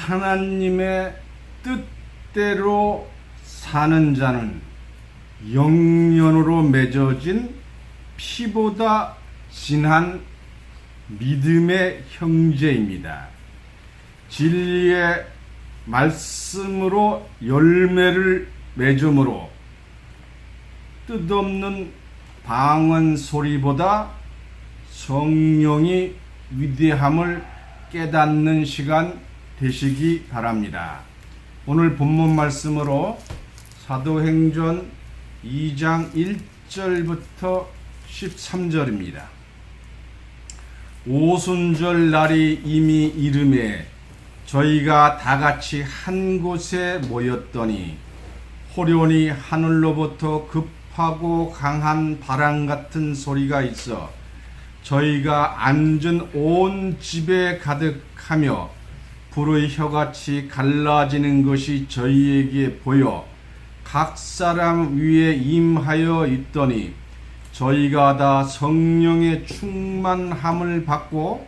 하나님의 뜻대로 사는 자는 영연으로 맺어진 피보다 진한 믿음의 형제입니다. 진리의 말씀으로 열매를 맺음으로 뜻없는 방언 소리보다 성령이 위대함을 깨닫는 시간 되시기 바랍니다. 오늘 본문 말씀으로 사도행전 2장 1절부터 13절입니다. 오순절 날이 이미 이름에 저희가 다같이 한 곳에 모였더니 호련히 하늘로부터 급하고 강한 바람 같은 소리가 있어 저희가 앉은 온 집에 가득하며 불의 혀같이 갈라지는 것이 저희에게 보여 각 사람 위에 임하여 있더니 저희가 다 성령의 충만함을 받고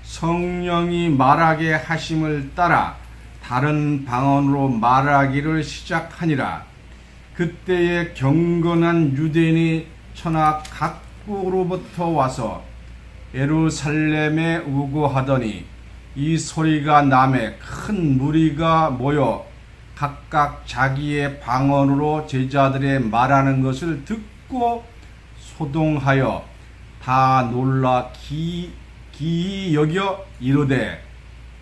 성령이 말하게 하심을 따라 다른 방언으로 말하기를 시작하니라. 그때에 경건한 유대인이 천하 각국으로부터 와서 예루살렘에 우고하더니 이 소리가 나매 큰 무리가 모여 각각 자기의 방언으로 제자들의 말하는 것을 듣고 소동하여 다 놀라 기이 여겨 이르되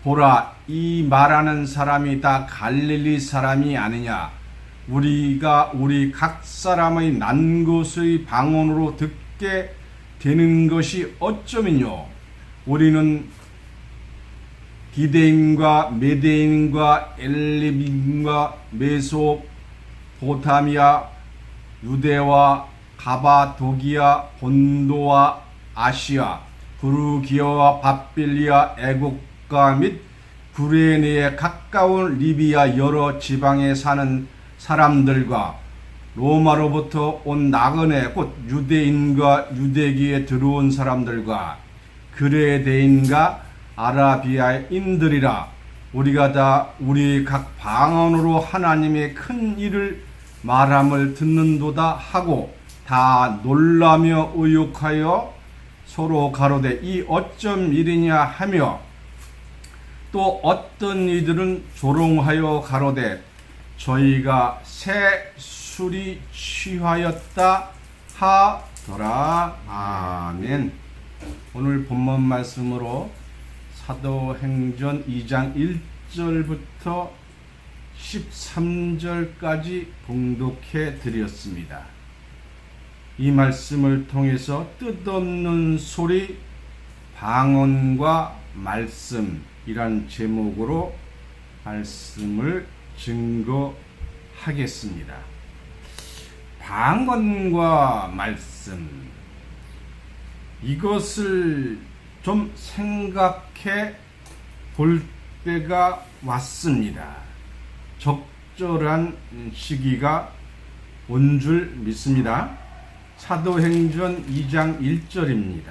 보라, 이 말하는 사람이 다 갈릴리 사람이 아니냐. 우리가 우리 각 사람의 난 곳의 방언으로 듣게 되는 것이 어쩌면요. 우리는 기대인과 메대인과 엘리민과 메소포타미아, 유대와 가바도기아, 본도와 아시아, 부르기아와 바빌리아, 애국가 및 구레네에 가까운 리비아 여러 지방에 사는 사람들과 로마로부터 온 나그네 곧 유대인과 유대기에 들어온 사람들과 그레데인과 아라비아인들이라. 우리가 다 우리 각 방언으로 하나님의 큰 일을 말함을 듣는도다 하고 다 놀라며 의욕하여 서로 가로되 이 어쩜 일이냐 하며 또 어떤 이들은 조롱하여 가로되 저희가 새 술이 취하였다 하더라. 아멘. 오늘 본문 말씀으로 사도행전 2장 1절부터 13절까지 봉독해 드렸습니다. 이 말씀을 통해서 뜻없는 소리, 방언과 말씀이란 제목으로 말씀을 증거하겠습니다. 방언과 말씀, 이것을 좀 생각해 볼 때가 왔습니다. 적절한 시기가 온 줄 믿습니다. 사도행전 2장 1절입니다.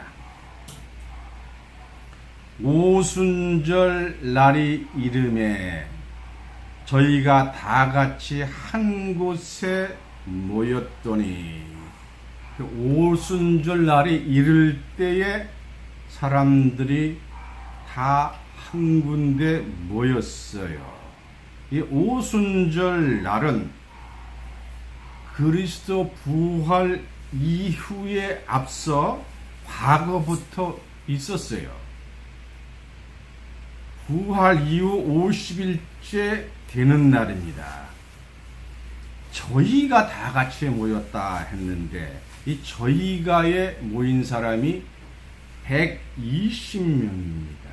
오순절 날이 이름에 저희가 다 같이 한 곳에 모였더니 오순절 날이 이를 때에 사람들이 다 한 군데 모였어요. 이 오순절 날은 그리스도 부활 이후에 앞서 과거부터 있었어요. 부활 이후 50일째 되는 날입니다. 저희가 다 같이 모였다 했는데 이 저희가에 모인 사람이 120명입니다.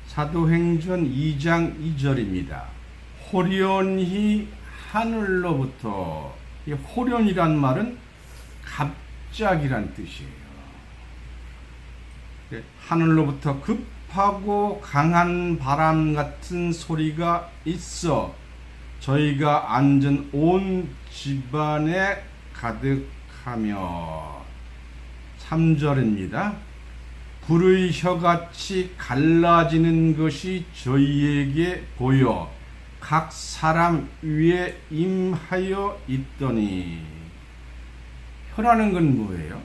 사도행전 2장 2절입니다. 호련히 하늘로부터, 이 호련이란 말은 갑자기란 뜻이에요. 하늘로부터 급하고 강한 바람 같은 소리가 있어 저희가 앉은 온 집안에 가득하며. 3절입니다. 불의 혀같이 갈라지는 것이 저희에게 보여 각 사람 위에 임하여 있더니. 혀라는 건 뭐예요?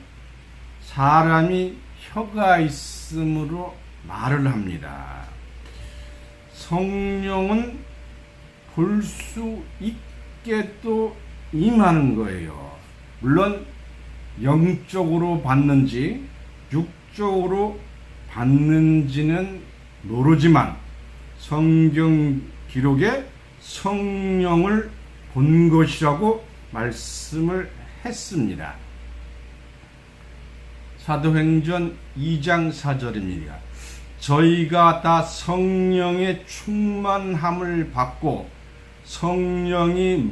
사람이 혀가 있으므로 말을 합니다. 성령은 볼 수 있게 또 임하는 거예요. 물론 영적으로 받는지 육적으로 받는지는 모르지만 성경 기록에 성령을 본 것이라고 말씀을 했습니다. 사도행전 2장 4절입니다. 저희가 다 성령의 충만함을 받고 성령이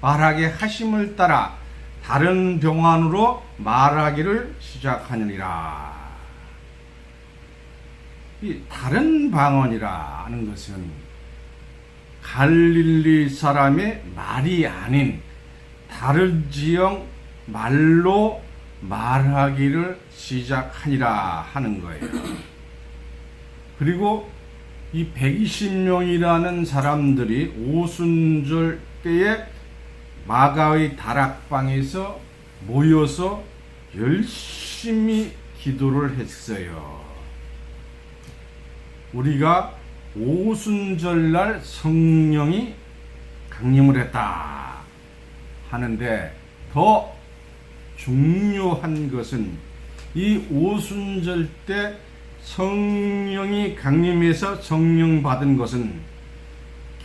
말하게 하심을 따라 다른 병안으로 말하기를 시작하느니라. 이 다른 방언이라 하는 것은 갈릴리 사람의 말이 아닌 다른 지역 말로 말하기를 시작하니라 하는 거예요. 그리고 이 120명이라는 사람들이 오순절 때에 마가의 다락방에서 모여서 열심히 기도를 했어요. 우리가 오순절날 성령이 강림을 했다 하는데 더 중요한 것은 이 오순절 때 성령이 강림해서 성령 받은 것은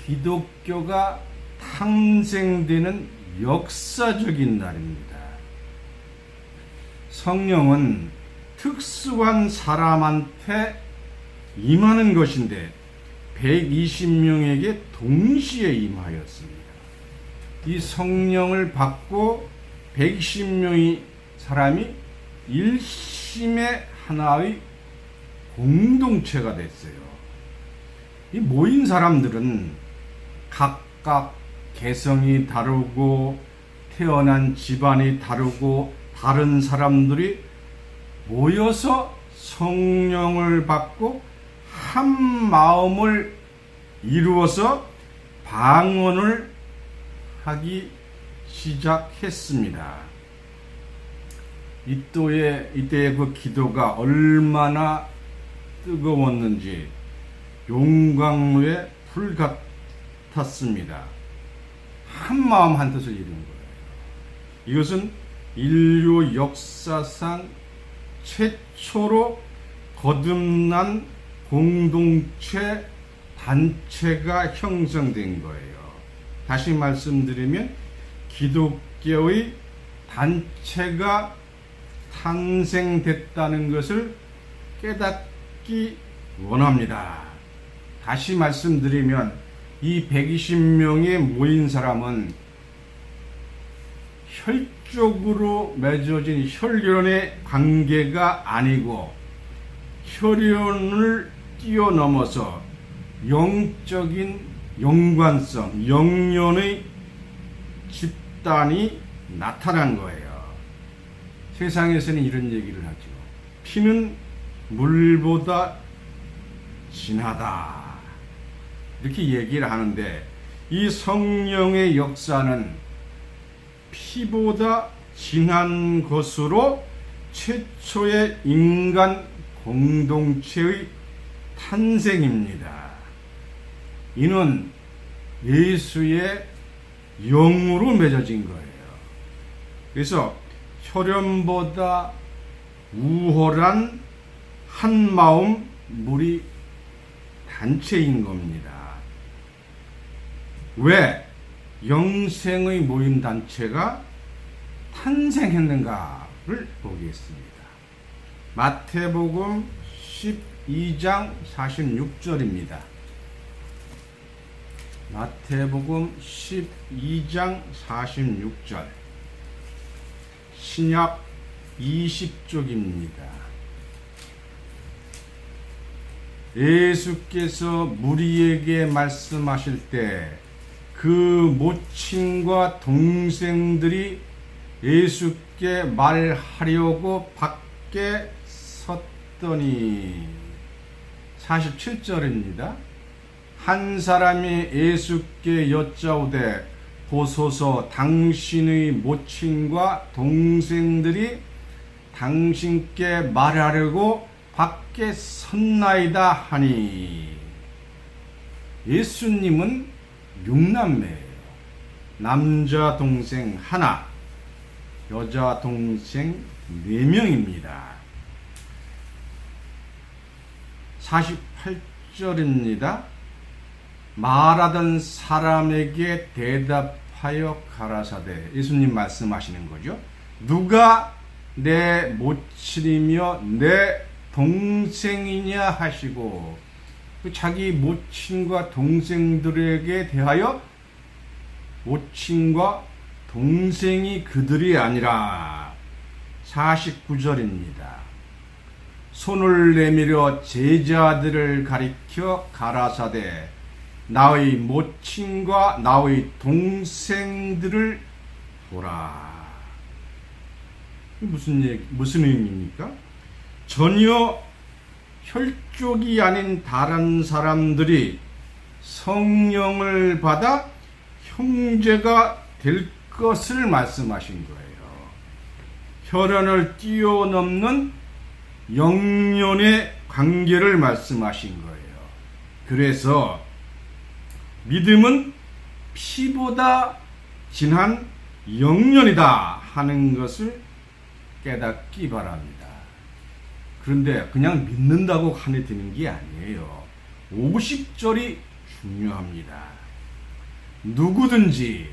기독교가 탄생되는 역사적인 날입니다. 성령은 특수한 사람한테 임하는 것인데 120명에게 동시에 임하였습니다. 이 성령을 받고 120명의 사람이 일심의 하나의 공동체가 됐어요. 이 모인 사람들은 각각 개성이 다르고 태어난 집안이 다르고 다른 사람들이 모여서 성령을 받고 한 마음을 이루어서 방언을 하기 시작했습니다. 이때의 그 기도가 얼마나 뜨거웠는지 용광로의 불 같았습니다. 한 마음 한 뜻을 이룬 거예요. 이것은 인류 역사상 최초로 거듭난 공동체 단체가 형성된 거예요. 다시 말씀드리면 기독교의 단체가 탄생됐다는 것을 깨닫기 원합니다. 다시 말씀드리면 이 120명에 모인 사람은 혈족으로 맺어진 혈연의 관계가 아니고 혈연을 뛰어넘어서 영적인 연관성, 영연의 집단이 나타난 거예요. 세상에서는 이런 얘기를 하죠. 피는 물보다 진하다. 이렇게 얘기를 하는데 이 성령의 역사는 피보다 진한 것으로 최초의 인간 공동체의 탄생입니다. 이는 예수의 영으로 맺어진 거예요. 그래서 혈연보다 우월한 한마음 무리 단체인 겁니다. 왜 영생의 모임 단체가 탄생했는가를 보겠습니다. 마태복음 12장 46절입니다. 마태복음 12장 46절 신약 20쪽입니다. 예수께서 무리에게 말씀하실 때 그 모친과 동생들이 예수께 말하려고 밖에 함께 섰더니 47절입니다. 한 사람이 예수께 여짜오되 보소서 당신의 모친과 동생들이 당신께 말하려고 밖에 섰나이다 하니. 예수님은 6남매예요. 남자 동생 하나, 여자 동생 4명입니다. 48절입니다. 말하던 사람에게 대답하여 가라사대. 예수님 말씀하시는 거죠. 누가 내 모친이며 내 동생이냐 하시고, 자기 모친과 동생들에게 대하여 모친과 동생이 그들이 아니라 49절입니다. 손을 내밀어 제자들을 가리켜 가라사대 나의 모친과 나의 동생들을 보라. 무슨 의미입니까? 전혀 혈족이 아닌 다른 사람들이 성령을 받아 형제가 될 것을 말씀하신 거예요. 혈연을 뛰어넘는 영연의 관계를 말씀하신 거예요. 그래서 믿음은 피보다 진한 영연이다 하는 것을 깨닫기 바랍니다. 그런데 그냥 믿는다고 간에 드는 게 아니에요. 50절이 중요합니다. 누구든지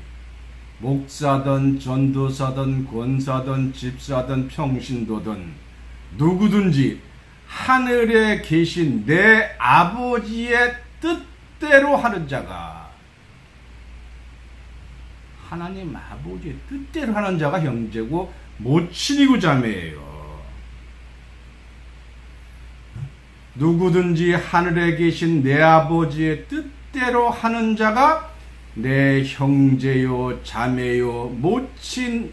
목사든 전도사든 권사든 집사든 평신도든 누구든지 하늘에 계신 내 아버지의 뜻대로 하는 자가, 하나님 아버지의 뜻대로 하는 자가 형제고 모친이고 자매예요. 누구든지 하늘에 계신 내 아버지의 뜻대로 하는 자가 내 형제요 자매요 모친이니라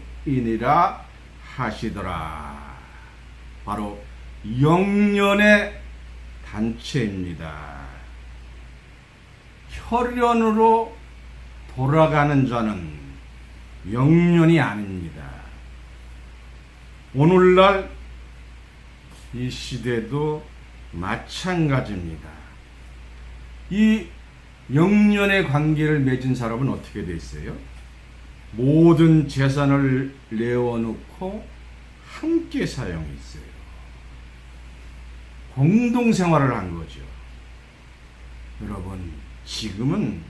하시더라. 바로 영연의 단체입니다. 혈연으로 돌아가는 자는 영연이 아닙니다. 오늘날 이 시대도 마찬가지입니다. 이 영연의 관계를 맺은 사람은 어떻게 돼 있어요? 모든 재산을 내어놓고 함께 사용했어요. 공동생활을 한 거죠. 여러분, 지금은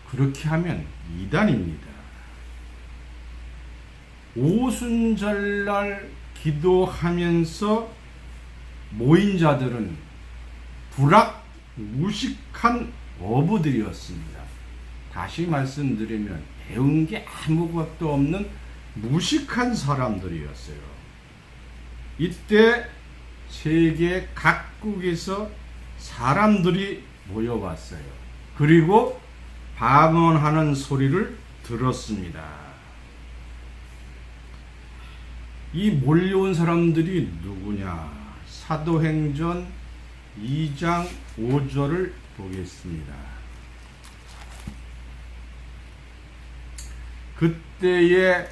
그렇게 하면 이단입니다. 오순절날 기도하면서 모인 자들은 불악무식한 어부들이었습니다. 다시 말씀드리면 배운 게 아무것도 없는 무식한 사람들이었어요. 이때 세계 각국에서 사람들이 모여왔어요. 그리고 방언하는 소리를 들었습니다. 이 몰려온 사람들이 누구냐? 사도행전 2장 5절을 보겠습니다. 그때에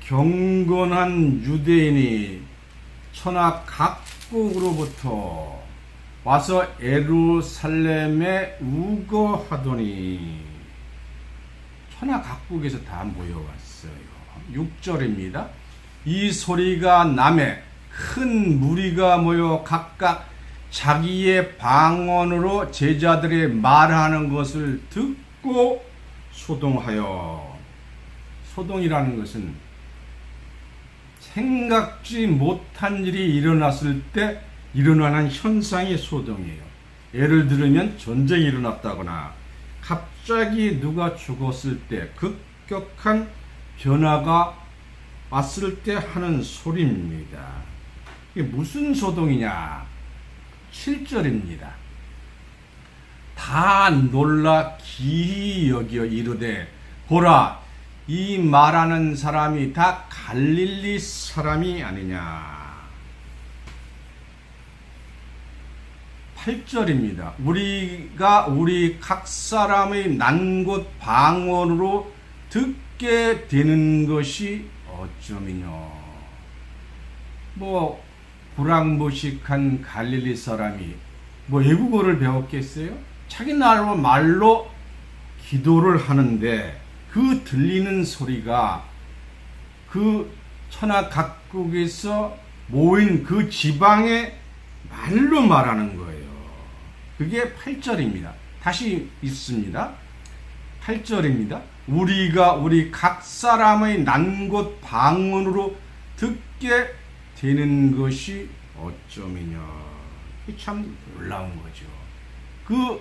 경건한 유대인이 천하 각국으로부터 와서 예루살렘에 우거하더니, 천하 각국에서 다 모여왔어요. 6절입니다. 이 소리가 나매 큰 무리가 모여 각각 자기의 방언으로 제자들의 말하는 것을 듣고 소동하여, 소동이라는 것은 생각지 못한 일이 일어났을 때 일어나는 현상이 소동이에요. 예를 들면 전쟁이 일어났다거나 갑자기 누가 죽었을 때 급격한 변화가 왔을 때 하는 소리입니다. 이게 무슨 소동이냐? 7절입니다. 다 놀라 기이 여겨 이르되 보라 이 말하는 사람이 다 갈릴리 사람이 아니냐. 8절입니다. 우리가 우리 각 사람의 난곳 방언으로 듣게 되는 것이 어쩌미뇨. 불황무식한 갈릴리 사람이 외국어를 배웠겠어요? 자기 나라 말로 기도를 하는데 그 들리는 소리가 그 천하 각국에서 모인 그 지방의 말로 말하는 거예요. 그게 8절입니다. 다시 읽습니다. 8절입니다. 우리가 우리 각 사람의 난곳 방언으로 듣게 되는 것이 어쩌미냐. 참 놀라운 거죠. 그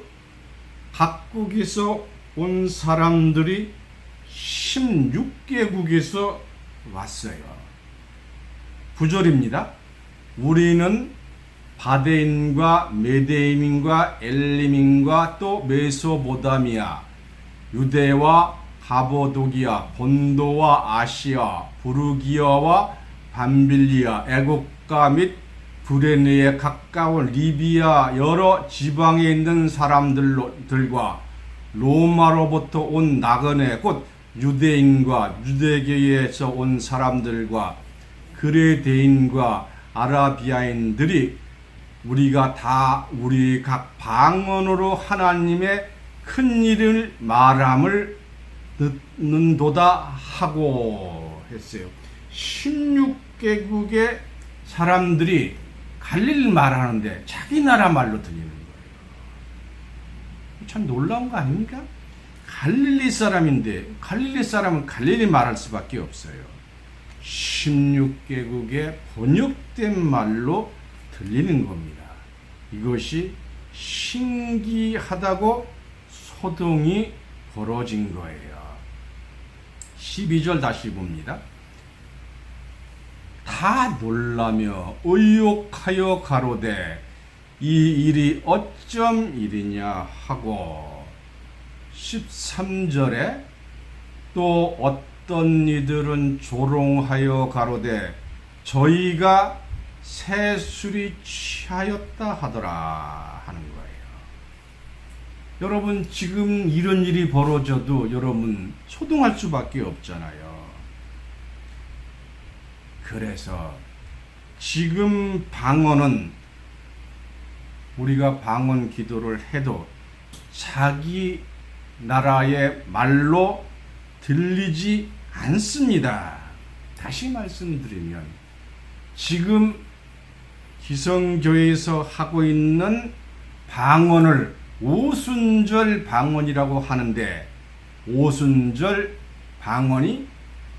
각국에서 온 사람들이 16개국에서 왔어요. 9절입니다. 우리는 바데인과 메데임인과 엘림인과 또 메소보다미아, 유대와 가보도기아, 본도와 아시아, 부르기아와 밤빌리아, 애국가 및 브레네에 가까운 리비아 여러 지방에 있는 사람들과 로마로부터 온 나그네 곧 유대인과 유대교에서 온 사람들과 그레데인과 아라비아인들이 우리가 다 우리 각 방언으로 하나님의 큰 일을 말함을 듣는도다 하고 했어요. 16개국의 사람들이 갈릴리 말하는데 자기 나라 말로 들리는 거예요. 참 놀라운 거 아닙니까? 갈릴리 사람인데 갈릴리 사람은 갈릴리 말할 수밖에 없어요. 16개국의 번역된 말로 들리는 겁니다. 이것이 신기하다고 소동이 벌어진 거예요. 12절 다시 봅니다. 다 놀라며 의욕하여 가로되 이 일이 어쩜 일이냐 하고 13절에 또 어떤 이들은 조롱하여 가로되 저희가 새술이 취하였다 하더라 하는 거예요. 여러분 지금 이런 일이 벌어져도 여러분 소동할 수밖에 없잖아요. 그래서 지금 방언은 우리가 방언 기도를 해도 자기 나라의 말로 들리지 않습니다. 다시 말씀드리면 지금 기성교회에서 하고 있는 방언을 오순절 방언이라고 하는데 오순절 방언이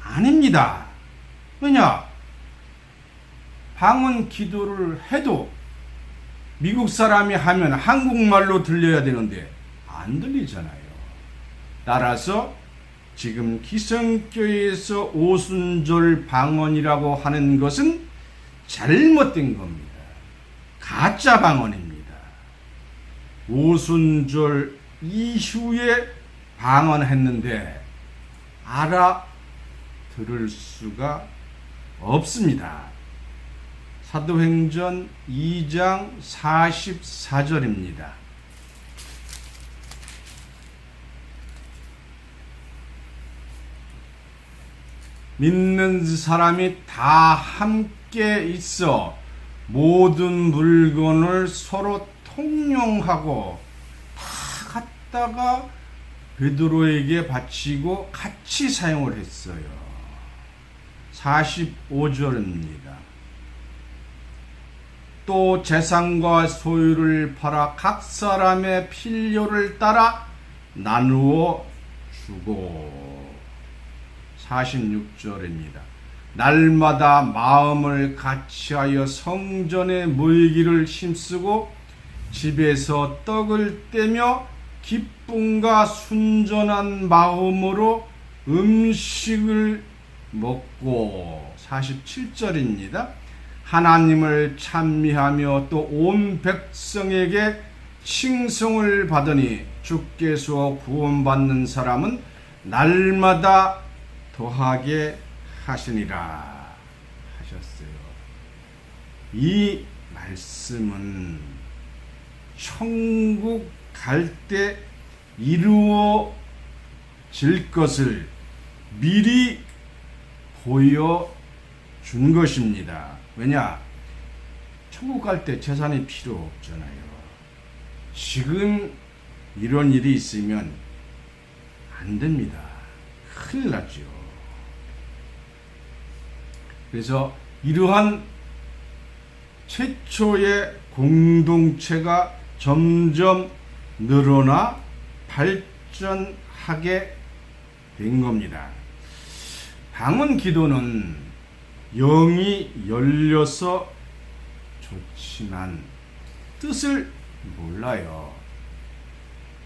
아닙니다. 왜냐? 방언 기도를 해도 미국 사람이 하면 한국말로 들려야 되는데 안 들리잖아요. 따라서 지금 기성교회에서 오순절 방언이라고 하는 것은 잘못된 겁니다. 가짜 방언입니다. 오순절 이후에 방언했는데 알아들을 수가 없습니다. 사도행전 2장 44절입니다. 믿는 사람이 다 함께 있어 모든 물건을 서로 통용하고 다 갖다가 베드로에게 바치고 같이 사용을 했어요. 45절입니다. 또 재산과 소유를 팔아 각 사람의 필요를 따라 나누어 주고 46절입니다. 날마다 마음을 같이하여 성전에 모이기를 힘쓰고 집에서 떡을 떼며 기쁨과 순전한 마음으로 음식을 먹고 47절입니다. 하나님을 찬미하며 또 온 백성에게 칭송을 받으니 주께서 구원받는 사람은 날마다 더하게 하시니라 하셨어요. 이 말씀은 천국 갈 때 이루어질 것을 미리 보여준 것입니다. 왜냐? 천국 갈 때 재산이 필요 없잖아요. 지금 이런 일이 있으면 안 됩니다. 큰일 났죠. 그래서 이러한 최초의 공동체가 점점 늘어나 발전하게 된 겁니다. 방언 기도는 영이 열려서 좋지만 뜻을 몰라요.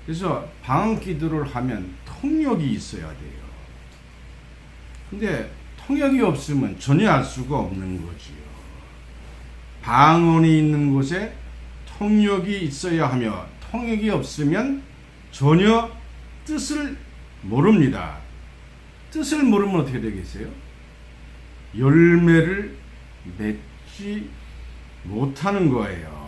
그래서 방언 기도를 하면 통역이 있어야 돼요. 근데 통역이 없으면 전혀 알 수가 없는 거지요. 방언이 있는 곳에 통역이 있어야 하며 통역이 없으면 전혀 뜻을 모릅니다. 뜻을 모르면 어떻게 되겠어요? 열매를 맺지 못하는 거예요.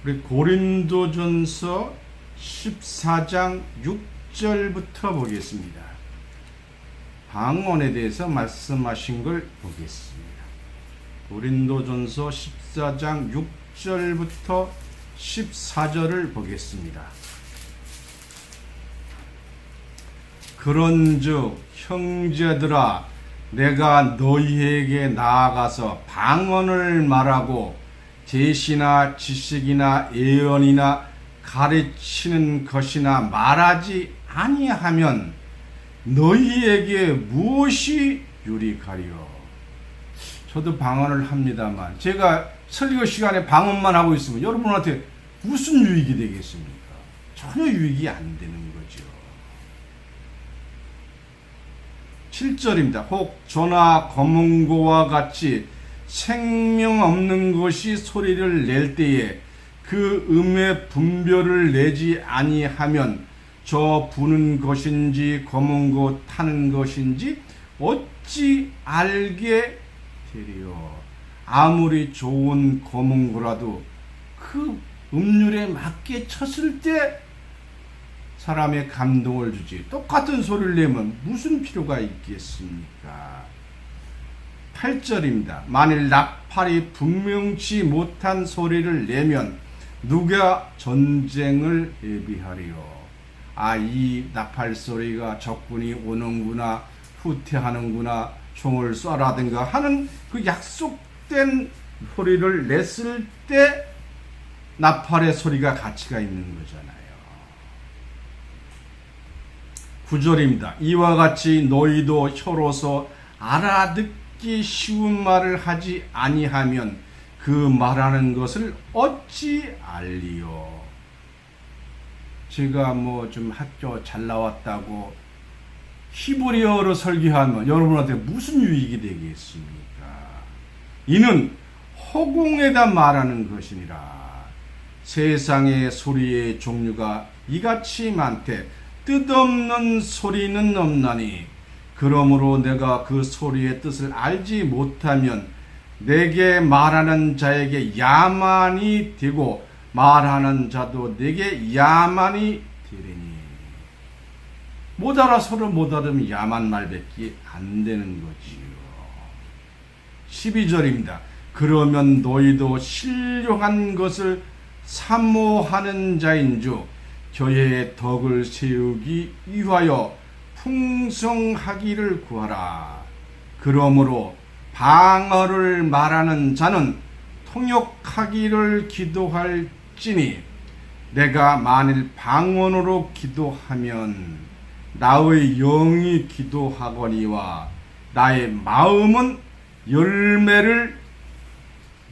우리 고린도전서 14장 6절부터 보겠습니다. 방언에 대해서 말씀하신 걸 보겠습니다. 고린도전서 14장 6절부터 14절을 보겠습니다. 그런즉 형제들아 내가 너희에게 나아가서 방언을 말하고 계시나 지식이나 예언이나 가르치는 것이나 말하지 아니하면 너희에게 무엇이 유익하리요? 저도 방언을 합니다만 제가 설교 시간에 방언만 하고 있으면 여러분한테 무슨 유익이 되겠습니까? 전혀 유익이 안 되는 거죠. 7절입니다. 혹 조나 거문고와 같이 생명 없는 것이 소리를 낼 때에 그 음의 분별을 내지 아니하면 저 부는 것인지 거문고 타는 것인지 어찌 알게 되리요? 아무리 좋은 거문고라도 그 음률에 맞게 쳤을 때 사람의 감동을 주지 똑같은 소리를 내면 무슨 필요가 있겠습니까? 8절입니다. 만일 나팔이 분명치 못한 소리를 내면 누가 전쟁을 예비하리요? 이 나팔 소리가 적군이 오는구나, 후퇴하는구나, 총을 쏴라든가 하는 그 약속된 소리를 냈을 때 나팔의 소리가 가치가 있는 거잖아요. 9절입니다. 이와 같이 너희도 혀로서 알아듣기 쉬운 말을 하지 아니하면 그 말하는 것을 어찌 알리요? 제가 좀 학교 잘 나왔다고 히브리어로 설교하면 여러분한테 무슨 유익이 되겠습니까? 이는 허공에다 말하는 것이니라. 세상의 소리의 종류가 이같이 많되 뜻없는 소리는 없나니 그러므로 내가 그 소리의 뜻을 알지 못하면 내게 말하는 자에게 야만이 되고 말하는 자도 내게 야만이 되리니. 못 알아서로 못 알으면 야만 말밖에 안 되는 거지요. 12절입니다. 그러면 너희도 신령한 것을 사모하는 자인즉 교회의 덕을 세우기 위하여 풍성하기를 구하라. 그러므로 방언을 말하는 자는 통역하기를 기도할지니 내가 만일 방언으로 기도하면 나의 영이 기도하거니와 나의 마음은 열매를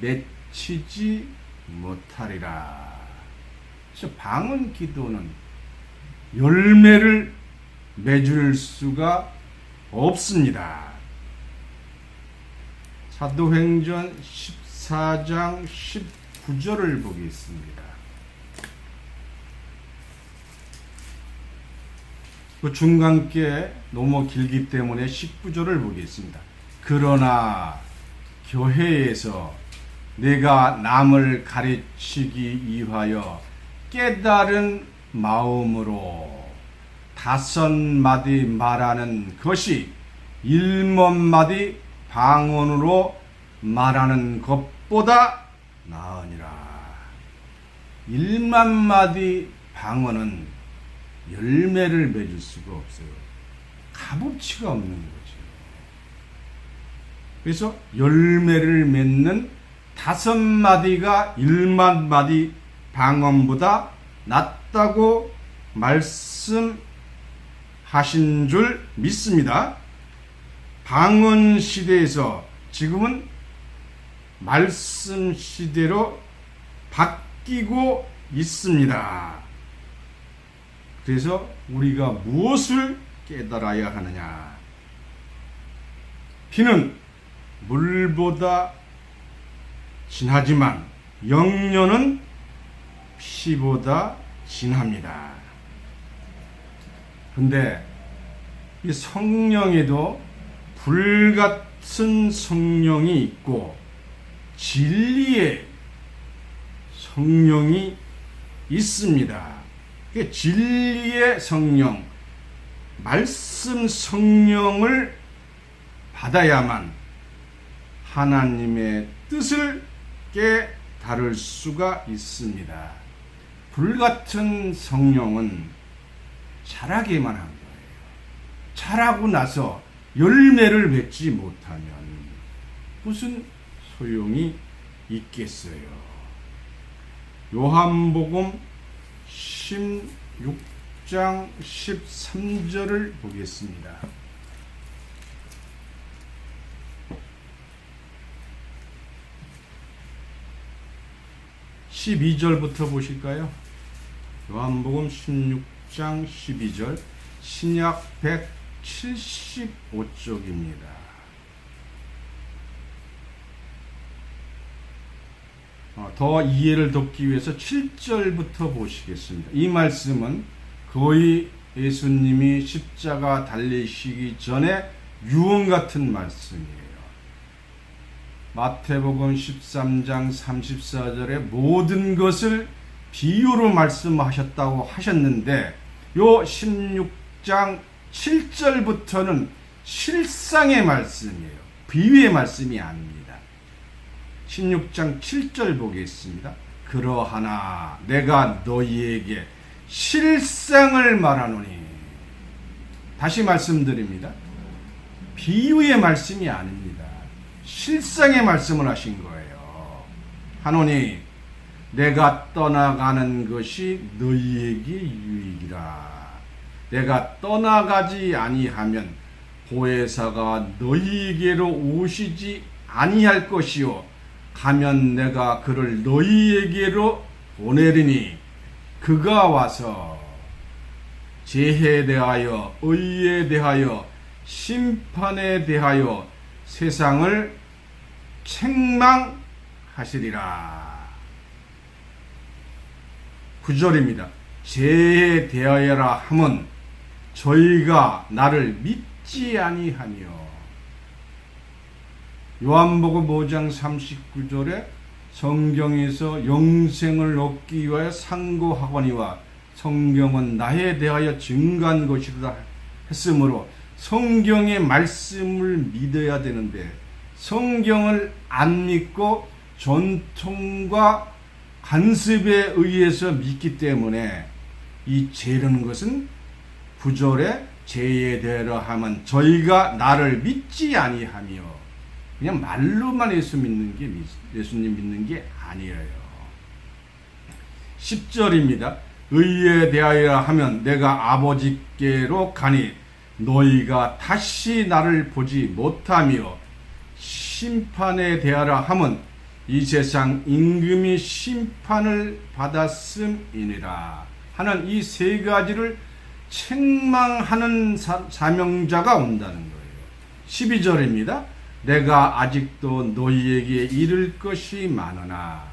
맺히지 못하리라. 그래서 방언 기도는 열매를 맺을 수가 없습니다. 사도행전 14장 19절을 보겠습니다. 그 중간께 너무 길기 때문에 19절을 보겠습니다. 그러나 교회에서 내가 남을 가르치기 위하여 깨달은 마음으로 5마디 말하는 것이 1만마디 방언으로 말하는 것보다 나으니라. 1만마디 방언은 열매를 맺을 수가 없어요. 값어치가 없는 거죠. 그래서 열매를 맺는 5마디가 1만마디 방언보다 낫다고 말씀하신 줄 믿습니다. 방언 시대에서 지금은 말씀 시대로 바뀌고 있습니다. 그래서 우리가 무엇을 깨달아야 하느냐? 피는 물보다 진하지만 영혼은 피보다 진합니다. 근데 이 성령에도 불같은 성령이 있고 진리의 성령이 있습니다. 진리의 성령, 말씀 성령을 받아야만 하나님의 뜻을 깨달을 수가 있습니다. 불같은 성령은 자라기만 한 거예요. 자라고 나서 열매를 맺지 못하면 무슨 소용이 있겠어요. 요한복음 16장 13절을 보겠습니다. 12절부터 보실까요? 요한복음 16장 12절, 신약 175쪽입니다. 더 이해를 돕기 위해서 7절부터 보시겠습니다. 이 말씀은 거의 예수님이 십자가 달리시기 전에 유언 같은 말씀이에요. 마태복음 13장 34절에 모든 것을 비유로 말씀하셨다고 하셨는데 요 16장 7절부터는 실상의 말씀이에요. 비유의 말씀이 아닙니다. 16장 7절 보겠습니다. 그러하나 내가 너희에게 실상을 말하노니, 다시 말씀드립니다. 비유의 말씀이 아닙니다. 실상의 말씀을 하신 거예요. 하노니 내가 떠나가는 것이 너희에게 유익이라. 내가 떠나가지 아니하면 보혜사가 너희에게로 오시지 아니할 것이요 가면 내가 그를 너희에게로 보내리니 그가 와서 죄에 대하여 의에 대하여 심판에 대하여 세상을 책망하시리라. 9절입니다. 죄에 대하여라 함은 저희가 나를 믿지 아니하며, 요한복음 5장 39절에 성경에서 영생을 얻기 위하여 상고하거니와 성경은 나에 대하여 증거한 것이라 했으므로 성경의 말씀을 믿어야 되는데 성경을 안 믿고 전통과 관습에 의해서 믿기 때문에 이 죄라는 것은 9절에 죄에 대하여 하면 저희가 나를 믿지 아니하며, 그냥 말로만 예수님 믿는 게 아니에요. 10절입니다. 의에 대하여 하면 내가 아버지께로 가니 너희가 다시 나를 보지 못하며, 심판에 대하여 하면 이 세상 임금이 심판을 받았음이니라 하는 이 세 가지를 책망하는 사명자가 온다는 거예요. 12절입니다. 내가 아직도 너희에게 이를 것이 많으나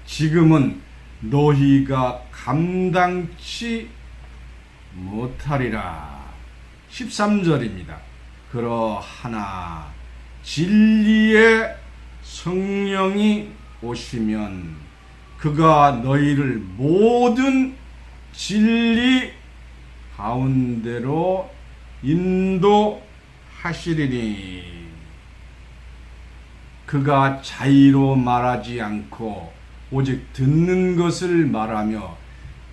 지금은 너희가 감당치 못하리라. 13절입니다. 그러하나 진리의 성령이 오시면 그가 너희를 모든 진리 가운데로 인도하시리니 그가 자의로 말하지 않고 오직 듣는 것을 말하며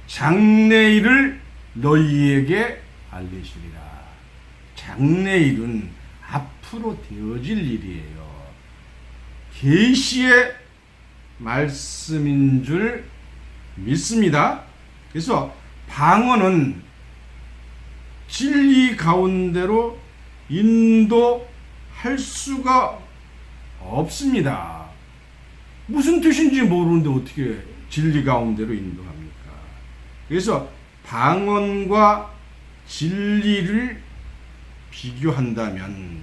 장래일을 너희에게 알리시리라. 장래일은 앞으로 되어질 일이에요. 계시의 말씀인 줄 믿습니다. 그래서 방언은 진리 가운데로 인도할 수가 없습니다. 무슨 뜻인지 모르는데 어떻게 진리 가운데로 인도합니까? 그래서 방언과 진리를 비교한다면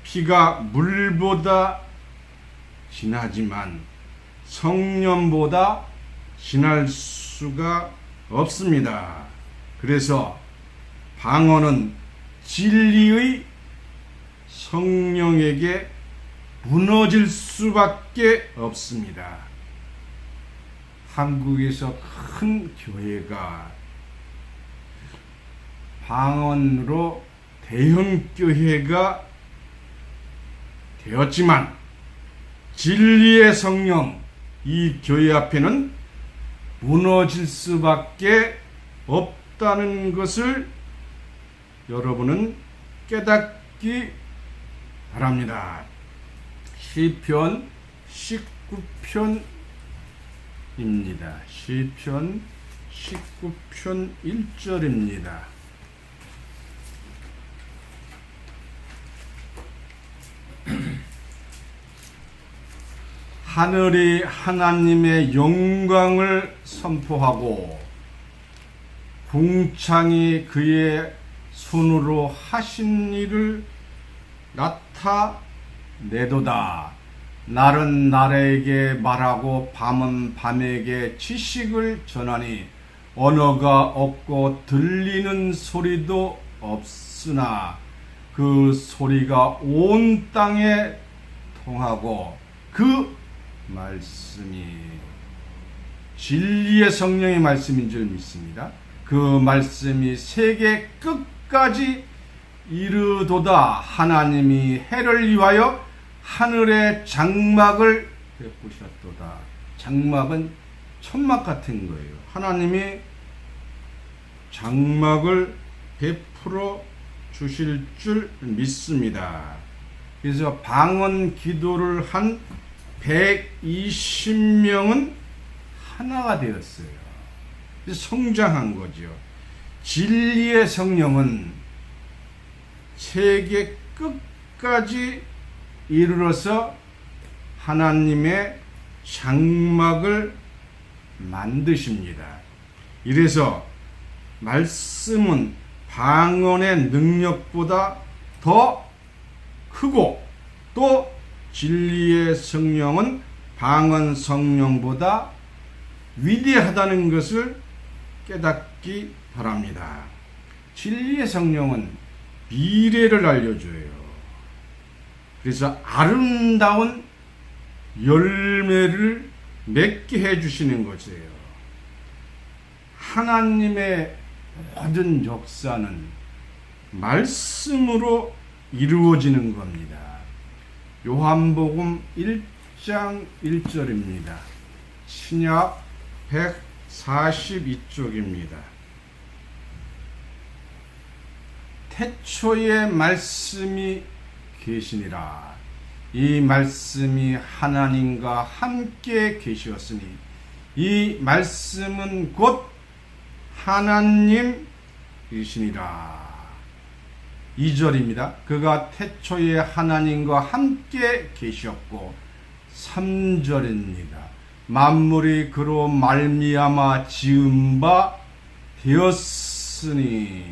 피가 물보다 진하지만 성령보다 진할 수가 없습니다. 그래서 방언은 진리의 성령에게 무너질 수밖에 없습니다. 한국에서 큰 교회가 방언으로 대형 교회가 되었지만 진리의 성령 이 교회 앞에는 무너질 수밖에 없다는 것을 여러분은 깨닫기 바랍니다. 시편 19편입니다. 시편 19편 1절입니다. 하늘이 하나님의 영광을 선포하고 궁창이 그의 손으로 하신 일을 나타내도다. 날은 날에게 말하고 밤은 밤에게 지식을 전하니 언어가 없고 들리는 소리도 없으나 그 소리가 온 땅에 통하고 그 말씀이 진리의 성령의 말씀인 줄 믿습니다. 그 말씀이 세계 끝까지 이르도다. 하나님이 해를 위하여 하늘의 장막을 베푸셨도다. 장막은 천막 같은 거예요. 하나님이 장막을 베풀어 주실 줄 믿습니다. 그래서 방언 기도를 한 120명은 하나가 되었어요. 성장한 거죠. 진리의 성령은 세계 끝까지 이르러서 하나님의 장막을 만드십니다. 이래서 말씀은 방언의 능력보다 더 크고 또 진리의 성령은 방언 성령보다 위대하다는 것을 깨닫기 바랍니다. 진리의 성령은 미래를 알려줘요. 그래서 아름다운 열매를 맺게 해주시는 것이에요. 하나님의 모든 역사는 말씀으로 이루어지는 겁니다. 요한복음 1장 1절입니다. 신약 142쪽입니다. 태초에 말씀이 계시니라. 이 말씀이 하나님과 함께 계시었으니 이 말씀은 곧 하나님이시니라. 2절입니다. 그가 태초에 하나님과 함께 계셨고 3절입니다. 만물이 그로 말미암아 지은 바 되었으니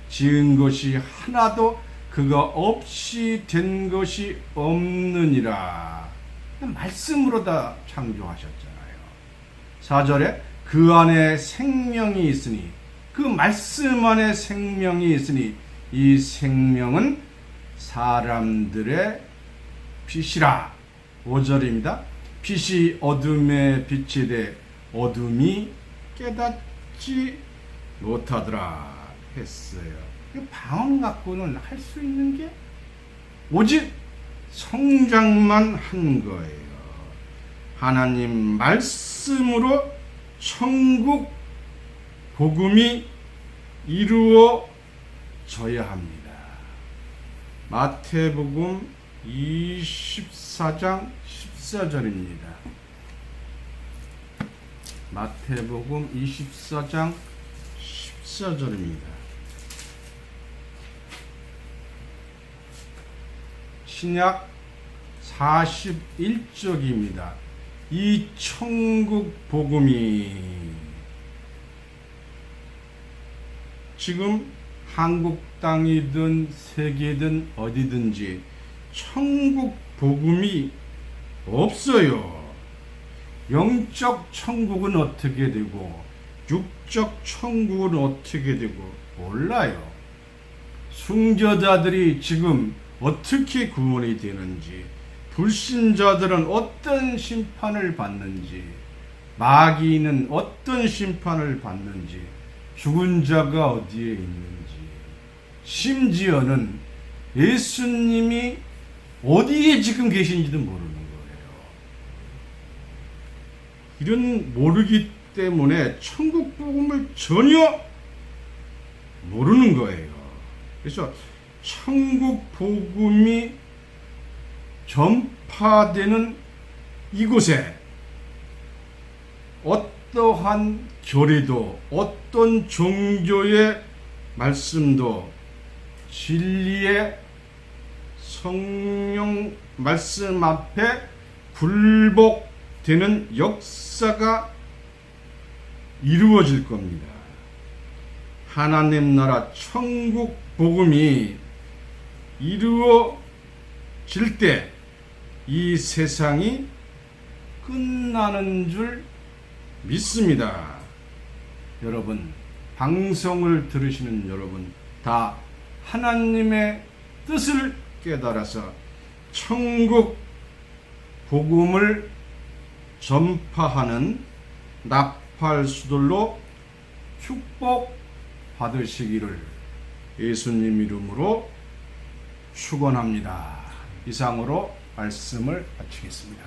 지은 것이 하나도 그가 없이 된 것이 없느니라. 말씀으로 다 창조하셨잖아요. 4절에 그 안에 생명이 있으니 그 말씀 안에 생명이 있으니 이 생명은 사람들의 빛이라. 5절입니다. 빛이 어둠에 빛이 돼 어둠이 깨닫지 못하더라 했어요. 이 방언 갖고는 할 수 있는 게 오직 성장만 한 거예요. 하나님 말씀으로 천국 복음이 이루어져야 합니다. 마태복음 24장 14절입니다. 마태복음 24장 14절입니다. 신약 41쪽입니다. 이 천국 복음이 지금 한국 땅이든 세계든 어디든지 천국 복음이 없어요. 영적 천국은 어떻게 되고 육적 천국은 어떻게 되고 몰라요. 순교자들이 지금 어떻게 구원이 되는지, 불신자들은 어떤 심판을 받는지, 마귀는 어떤 심판을 받는지, 죽은 자가 어디에 있는지, 심지어는 예수님이 어디에 지금 계신지도 모르는 거예요. 이런 모르기 때문에 천국 복음을 전혀 모르는 거예요. 그래서 천국 복음이 전파되는 이곳에 어떠한 교리도 어떤 종교의 말씀도 진리의 성령 말씀 앞에 굴복되는 역사가 이루어질 겁니다. 하나님 나라 천국 복음이 이루어질 때 이 세상이 끝나는 줄 믿습니다. 여러분, 방송을 들으시는 여러분 다 하나님의 뜻을 깨달아서 천국 복음을 전파하는 나팔수들로 축복 받으시기를 예수님 이름으로 축원합니다. 이상으로 말씀을 마치겠습니다.